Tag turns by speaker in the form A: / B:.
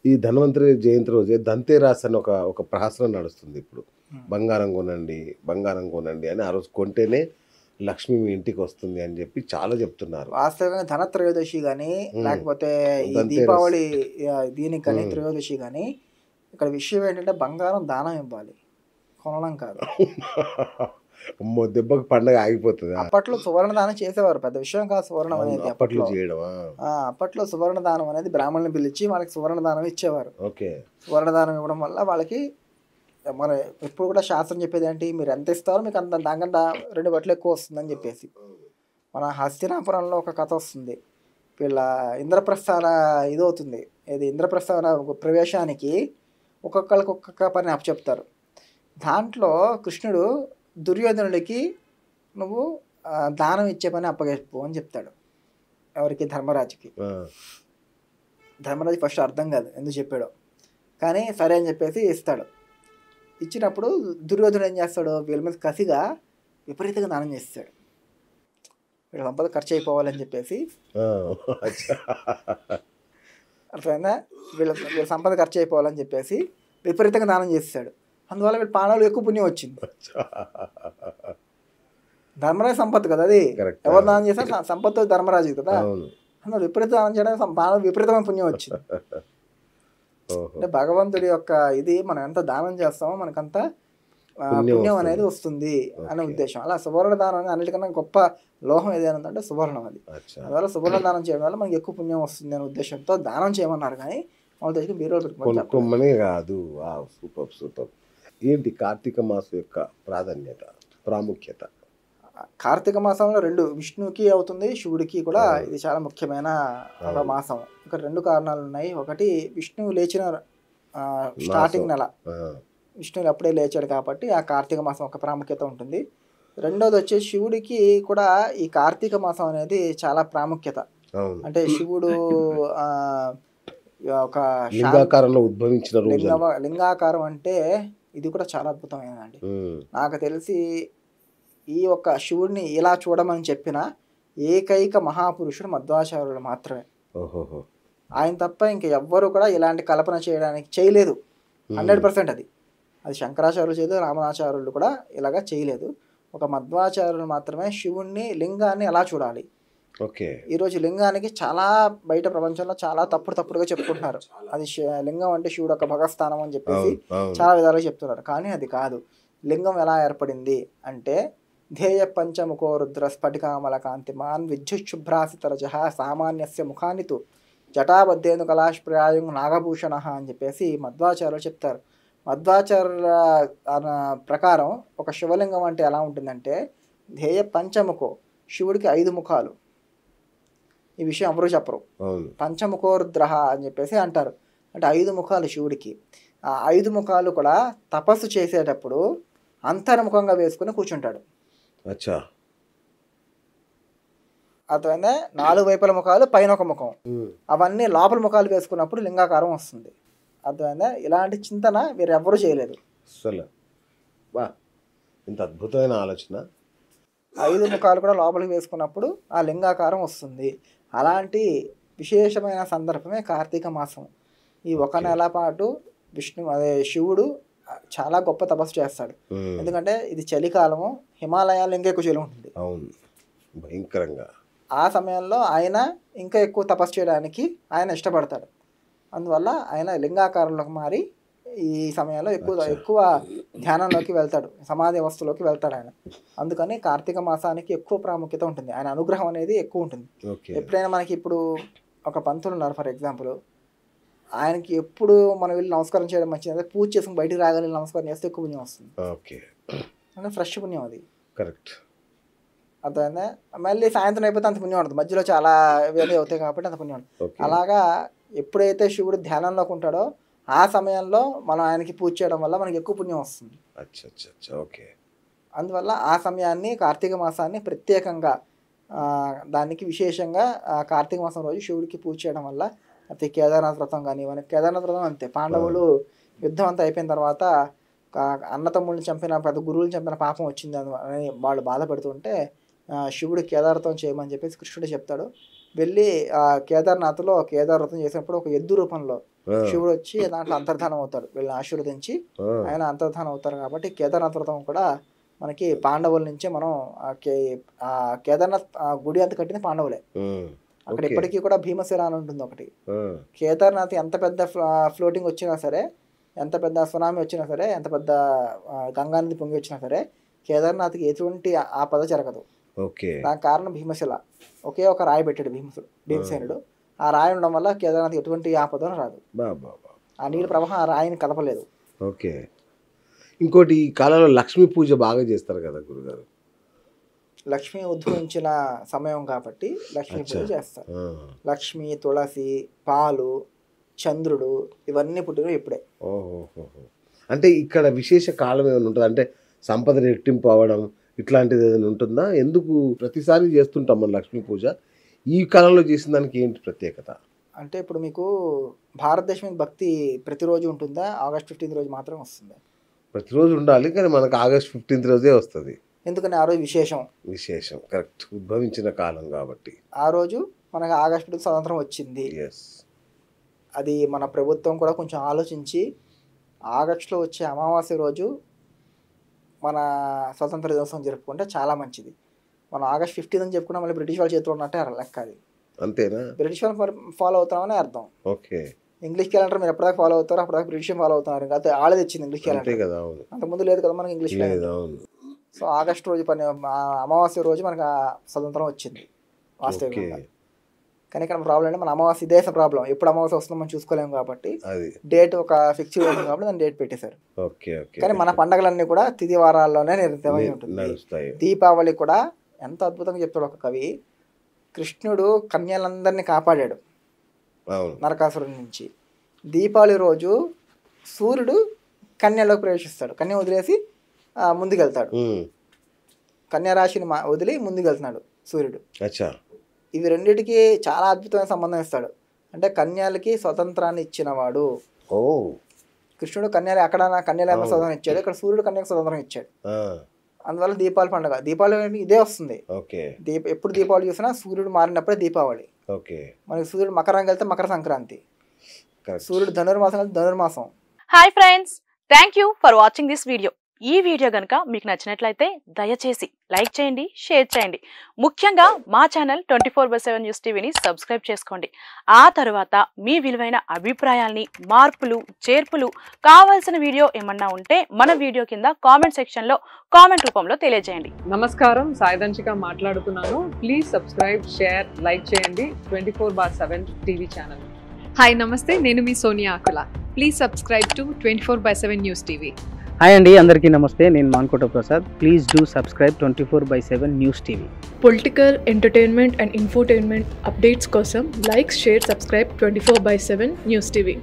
A: ఈ ధన్వంతరి జయంతి రోజే ధన్‌తేరస్ అని ఒక ఒక ప్రహసనం నడుస్తుంది ఇప్పుడు.
B: హ్మ్.
A: బంగారం కొనండి అని ఆ రోజు కొంటేనే లక్ష్మి మీ ఇంటికొస్తుంది అని జెప్పి చాలా జెప్తున్నారు.
B: వాస్తవంగా ధనత్రయోదశి గాని,
A: హ్మ్.
B: లేకపోతే ఈ
A: ధన్‌తేరస్.
B: దీపావళి దీనికి గాని
A: హ్మ్.
B: త్రయోదశి గాని, ఇక్కడ విషయం ఏంటంటే బంగారం దానం ఇవ్వాలి. కొనడం కాదు.
A: అమ్మో! దెబ్బకి పండగ ఆగిపోతదా?
B: అప్పట్లో సువర్ణ దానం చేసేవారు. పెద్ద విషయం కాదు సువర్ణం
A: అవును.
B: అనేది
A: అప్పట్లో
B: అప్పట్లో.
A: జేయడమా?
B: అప్పట్లో సువర్ణ దానం అనేది బ్రాహ్మణుల్ని పిలిచి వాళ్ళకి సువర్ణ దానం ఇచ్చేవారు.
A: ఓకే.
B: సువర్ణ దానం ఇవ్వడం వల్ల వాళ్ళకి మన ఎప్పుడు కూడా శాస్త్రం చెప్పేదేంటి? మీరు ఎంత ఇస్తారో మీకు అంత దానికంటే 2 రెట్లు ఎక్కువ వస్తుందని చెప్పేసి. మన హస్తినాపురంలో ఒక కథ వస్తుంది. వీళ్ళ ఇంద్రప్రస్థాన ఇదవుతుంది. ఏది ఇంద్రప్రస్థాన ప్రవేశానికి ఒక్కొక్కళ్ళకి ఒక్కొక్క పని అప్పచెప్తారు. దాంట్లో కృష్ణుడు దుర్యోధనుడికి నువ్వు దానం ఇచ్చే పని అప్పగించు అని చెప్తాడు. ఎవరికి? ధర్మరాజుకి.
A: ఆ!
B: ధర్మరాజు ఫస్ట్ అర్థం కాదు ఎందుకు చెప్పాడో. కానీ సరే అని చెప్పేసి ఇస్తాడు. ఇచ్చినప్పుడు దుర్యోధనుడు ఏం చేస్తాడు? వీళ్ళ మీద కసిగా విపరీతంగా దానం చేస్తాడు. వీళ్ళ సంపద ఖర్చు అయిపోవాలని చెప్పేసి.
A: ఆ! అచ్చా!
B: అర్థమైందా? వీళ్ళ వీళ్ళ సంపద ఖర్చు అయిపోవాలని చెప్పేసి విపరీతంగా దానం చేస్తాడు. అందువల్ల వీళ్ళ ప్రాణాలు ఎక్కువ పుణ్యం వచ్చింది.
A: అచ్చా!
B: ధర్మరాజు సంపత్తు కదా అది.
A: కరెక్ట్.
B: ఎవరు దానం చేస్తారు? సంపత్తు ధర్మరాజు కదా.
A: అవును.
B: అందులో విపరీత దానం చేయడానికి ప్రాణాలు విపరీతమైన పుణ్యం వచ్చింది.
A: ఓహో!
B: అంటే భగవంతుడి యొక్క ఇది మనం ఎంత దానం చేస్తామో మనకంత
A: పుణ్యం
B: పుణ్యం
A: వస్తుంది.
B: అనేది వస్తుంది అనే
A: ఓకే.
B: ఉద్దేశం. అలా సువర్ణ దానం అనేది అన్నిటికన్నా గొప్ప లోహం ఏదైనా ఉందంటే సువర్ణం అది.
A: అచ్చా!
B: అందువల్ల సువర్ణ దానం చేయడం వల్ల మనకి ఎక్కువ పుణ్యం వస్తుంది అనే ఉద్దేశంతో దానం చేయమన్నారు. కానీ వాళ్ళ దగ్గర బీరువాలో పెట్టుకోమని చెప్పలేదు.
A: కొనుక్కోమని గాదు. వావ్! సూపర్! సూపర్! ఏంటి కార్తీక మాసం యొక్క ప్రాధాన్యత, ప్రాముఖ్యత?
B: కార్తీక మాసంలో 2 విష్ణువుకి అవుతుంది, శివుడికి కూడా ఇది చాలా ముఖ్యమైన ఒక మాసం. ఇక్కడ 2 కారణాలు ఉన్నాయి. ఒకటి విష్ణువు లేచిన స్టార్టింగ్ నెల.
A: ఆ!
B: విష్ణువు అప్పుడే లేచాడు కాబట్టి ఆ కార్తీక మాసం ఒక ప్రాముఖ్యత ఉంటుంది. రెండోది వచ్చేసి శివుడికి కూడా ఈ కార్తీక మాసం అనేది చాలా ప్రాముఖ్యత.
A: అవును.
B: అంటే శివుడు ఒక
A: లింగాకారంలో ఉద్భవించిన రోజు.
B: లింగాకారం అంటే ఇది కూడా చాలా అద్భుతమైనదండి. నాకు తెలిసి ఈ ఒక్క శివుడిని ఇలా చూడమని చెప్పిన ఏకైక మహాపురుషుడు మధ్వాచార్యులు మాత్రమే.
A: ఓహోహో!
B: ఆయన తప్ప ఇంక ఎవ్వరు కూడా ఇలాంటి కల్పన చేయలేదు. 100% అది. అది శంకరాచార్యులు చేయలేదు, రామాచార్యులు కూడా ఇలాగా చేయలేదు. ఒక మధ్వాచార్యులు మాత్రమే శివుణ్ణి లింగాన్ని ఎలా చూడాలి.
A: ఓకే.
B: ఈరోజు లింగానికి చాలా బయట ప్రపంచంలో చాలా తప్పుడుగా చెప్పుకుంటున్నారు. అది లింగం అంటే శివుడు ఒక భగస్థానం అని చెప్పేసి చాలా విధాలుగా చెప్తున్నారు. కానీ అది కాదు. లింగం ఎలా ఏర్పడింది అంటే ధ్యేయ పంచముఖో రుద్ర స్ఫటికామల కాంతిమాన్ విద్యుశుభ్రాసితరజ సామాన్యస్య ముఖానితు జటాబద్ధేను కళాష్ప్రాయం నాగభూషణ అని చెప్పేసి మధ్వాచార్యులు చెప్తారు. మధ్వాచార్యుల ప్రకారం ఒక శివలింగం అంటే ఎలా ఉంటుందంటే ధ్యేయ పంచముఖో, శివుడికి 5 ముఖాలు. ఈ విషయం ఎవరు చెప్పరు. పంచముఖో రుద్ర అని చెప్పేసి అంటారు. అంటే 5 ముఖాలు శివుడికి. ఆ 5 ముఖాలు కూడా తపస్సు చేసేటప్పుడు అంతర్ముఖంగా వేసుకుని కూర్చుంటాడు.
A: అచ్చా!
B: అతనే 4 వైపుల ముఖాలు, పైన ఒక ముఖం. అవన్నీ లోపల ముఖాలు వేసుకున్నప్పుడు లింగాకారం వస్తుంది. అర్థమైందా? ఇలాంటి చింతన వీరెవ్వరూ చేయలేదు.
A: అసలు వా! ఇంత అద్భుతమైన ఆలోచన.
B: 5 ముఖాలు కూడా లోపలికి వేసుకున్నప్పుడు ఆ లింగాకారం వస్తుంది. అలాంటి విశేషమైన సందర్భమే కార్తీక మాసం. ఈ ఒక నెల పాటు శివుడు చాలా గొప్ప తపస్సు చేస్తాడు. ఎందుకంటే ఇది చలికాలము, హిమాలయాల్లో ఇంకా ఎక్కువ చలి ఉంటుంది.
A: అవును, భయంకరంగా.
B: ఆ సమయంలో ఆయన ఇంకా ఎక్కువ తపస్సు చేయడానికి ఆయన ఇష్టపడతాడు. అందువల్ల ఆయన లింగాకారంలోకి మారి ఈ సమయంలో ఎక్కువ ధ్యానంలోకి వెళ్తాడు, సమాధి అవస్థలోకి వెళ్తాడు ఆయన. అందుకని కార్తీక మాసానికి ఎక్కువ ప్రాముఖ్యత ఉంటుంది. ఆయన అనుగ్రహం అనేది ఎక్కువ ఉంటుంది. ఎప్పుడైనా మనకి ఇప్పుడు ఒక పంతులు ఉన్నారు ఫర్ ఎగ్జాంపుల్, ఆయనకి ఎప్పుడు మనం వెళ్ళి నమస్కారం చేయడం మంచిది. పూజ చేసుకుని బయటికి రాగానే నమస్కారం చేస్తే ఎక్కువ పుణ్యం వస్తుంది. అంటే ఫ్రెష్ పుణ్యం అది.
A: కరెక్ట్.
B: అర్థమైందా? మళ్ళీ సాయంత్రం అయిపోతే అంత పుణ్యం ఉంటుంది. మధ్యలో చాలా వేరే అవుతాయి కాబట్టి అంత పుణ్యం ఉంటుంది. అలాగా ఎప్పుడైతే శివుడు ధ్యానంలోకి ఉంటాడో ఆ సమయంలో మనం ఆయనకి పూజ చేయడం వల్ల మనకి ఎక్కువ పుణ్యం వస్తుంది.
A: ఓకే.
B: అందువల్ల ఆ సమయాన్ని కార్తీక మాసాన్ని ప్రత్యేకంగా దానికి విశేషంగా కార్తీక మాసం రోజు శివుడికి పూజ చేయడం వల్ల అయితే కేదార్నాథ్ వ్రతం కానీ కేదార్నాథ్ వ్రతం అంతే. పాండవులు యుద్ధం అంతా అయిపోయిన తర్వాత అన్నతమ్ముళ్ళని చంపిన పెద్ద గురువుని చంపిన పాపం వచ్చింది అని వాళ్ళు బాధపడుతుంటే శివుడు కేదారతం చేయమని చెప్పేసి కృష్ణుడు చెప్తాడు. వెళ్ళి ఆ కేదార్నాథ్లో కేదార్ వ్రతం చేసినప్పుడు ఒక ఎద్దు రూపంలో శివుడు వచ్చి దాంట్లో అంతర్ధానం అవుతాడు, వీళ్ళని ఆశీర్వదించి ఆయన అంతర్ధానం అవుతారు. కాబట్టి కేదార్నాథ్ వ్రతం కూడా మనకి పాండవుల నుంచే మనం ఆ కేదార్నాథ్ గుడి అంత కట్టింది పాండవులే. అక్కడ ఇప్పటికీ కూడా భీమశిల అని ఉంటుంది ఒకటి. కేదార్నాథ్ ఎంత పెద్ద ఫ్లోటింగ్ వచ్చినా సరే, ఎంత పెద్ద సునామీ వచ్చినా సరే, ఎంత పెద్ద గంగానది పొంగి వచ్చినా సరే, కేదార్నాథ్కి ఎటువంటి ఆపద జరగదు. దానికి కారణం భీమశిల. ఒకే ఒక రాయి పెట్టాడు భీమసేనుడు. ఆ రాయి ఉండడం వల్ల కేదార్నాథ్ ఎటువంటి ఆపద రాదు. ఆ నీళ్ళ ప్రవాహం ఆ రాయిని కదపలేదు.
A: ఓకే. ఇంకోటి ఈ కాలంలో లక్ష్మీ పూజ బాగా చేస్తారు కదా గురుగారు.
B: లక్ష్మి ఉద్భవించిన సమయం కాబట్టి లక్ష్మీ పూజ చేస్తారు. లక్ష్మి, తులసి, పాలు, చంద్రుడు ఇవన్నీ పుట్టినవి ఇప్పుడే.
A: అంటే ఇక్కడ విశేష కాలం ఏమైనా ఉంటుంది? అంటే సంపద రెట్టింపు అవ్వడం ఇట్లాంటిది ఏదైనా ఉంటుందా? ఎందుకు ప్రతిసారి చేస్తుంటాం మన లక్ష్మీ పూజ, ఈ కాలంలో చేసిన దానికి ఏంటి ప్రత్యేకత?
B: అంటే ఇప్పుడు మీకు భారతదేశం మీద భక్తి ప్రతిరోజు ఉంటుందా? ఆగస్ట్ 15 రోజు మాత్రం వస్తుంది?
A: ప్రతిరోజు ఉండాలి, కానీ మనకు ఆగస్ట్ 15 రోజే వస్తుంది.
B: ఎందుకని? ఆ రోజు విశేషం. కరెక్ట్.
A: ఉద్భవించిన కాలం కాబట్టి
B: ఆ రోజు మనకు ఆగస్ట్ 15 స్వతంత్రం వచ్చింది. అది మన ప్రభుత్వం కూడా కొంచెం ఆలోచించి ఆగస్టులో వచ్చే అమావాస్య రోజు మన స్వతంత్ర దినోత్సవం జరుపుకుంటే చాలా మంచిది. మనం ఆగస్ట్ 15 అని చెప్పుకున్నా మళ్ళీ బ్రిటిష్ వాళ్ళ చేతిలో ఉన్నట్టే లెక్క. అది
A: అంతేనా?
B: బ్రిటిష్ వాళ్ళు ఫాలో అవుతామని అర్థం.
A: ఓకే.
B: ఇంగ్లీష్ క్యాలెండర్ మీరు ఎప్పటిదాకా ఫాలో అవుతారో అప్పటిదాకా బ్రిటిష్ ఫాలో అవుతున్నారు. ఇంకా ఆళ్ళే తెచ్చింది ఇంగ్లీష్ క్యాలెండర్. అంతకుముందు లేదు కదా మనకి ఇంగ్లీష్ క్యాలెండర్. సో ఆగస్ట్ రోజు అమావాస్య రోజు మనకు స్వతంత్రం వచ్చింది వాస్తవికంగా. కానీ ఇక్కడ ప్రాబ్లం అంటే మన అమావాస్య ఇదే ప్రాబ్లం. ఎప్పుడు అమావాస్య వస్తుందో మనం చూసుకోలేము కాబట్టి డేట్ ఒక ఫిక్స్ అవుతుంది కాబట్టి దాన్ని డేట్ పెట్టేశారు. కానీ మన పండగలన్నీ కూడా తిథి వారాల్లోనే నిర్ణయమై ఉంటుంది. దీపావళి కూడా ఎంత అద్భుతంగా చెప్తాడు ఒక కవి. కృష్ణుడు కన్యలందరినీ కాపాడాడు నరకాసురుడి నుంచి. దీపావళి రోజు సూర్యుడు కన్యలోకి ప్రవేశిస్తాడు. కన్య వదిలేసి ముందుకెళ్తాడు. కన్యారాశిని వదిలి ముందుకెళ్తున్నాడు సూర్యుడు. ఇవి రెండింటికి చాలా అద్భుతమైన సంబంధం ఇస్తాడు. అంటే కన్యలకి స్వతంత్రాన్ని ఇచ్చినవాడు కృష్ణుడు. అక్కడ కన్యలకు స్వతంత్రం ఇచ్చాడు, ఇక్కడ సూర్యుడు కన్యకు స్వతంత్రం ఇచ్చాడు. అందువల్ల దీపావళి పండుగ. దీపావళి ఇదే వస్తుంది. ఎప్పుడు దీపావళి చూసినా సూర్యుడు మారినప్పుడే దీపావళి. మనకి సూర్యుడు మకరానికి వెళ్తే మకర సంక్రాంతి, సూర్యుడు ధనుర్మాసం వెళ్తే ధనుర్మాసం.
C: Hi friends, thank you for watching this video. ఈ వీడియో గనుక మీకు నచ్చినట్లయితే దయచేసి లైక్ చేయండి, షేర్ చేయండి. ముఖ్యంగా మా ఛానల్ 24/7 న్యూస్ టీవీని సబ్స్క్రైబ్ చేసుకోండి. ఆ తర్వాత మీ విలువైన అభిప్రాయాల్ని, మార్పులు, చేర్పులు, కావాల్సిన వీడియో ఏమన్నా ఉంటే మన వీడియో కింద కామెంట్ సెక్షన్లో కామెంట్ రూపంలో తెలియజేయండి.
D: నమస్కారం, సాయిదంచిక మాట్లాడుతున్నాను. ప్లీజ్ సబ్స్క్రైబ్, షేర్, లైక్ చేయండి 24/7 టీవీ ఛానల్.
E: హాయ్ నమస్తే, నేను మీ Sonia Akula. Please subscribe to 24/7 news TV.
F: Hi అండి, అందరికీ నమస్తే. నేను Mankota Prasad. Please do subscribe 24/7 news TV.
E: Political, entertainment and infotainment updates కోసం like, share, subscribe 24/7 news TV.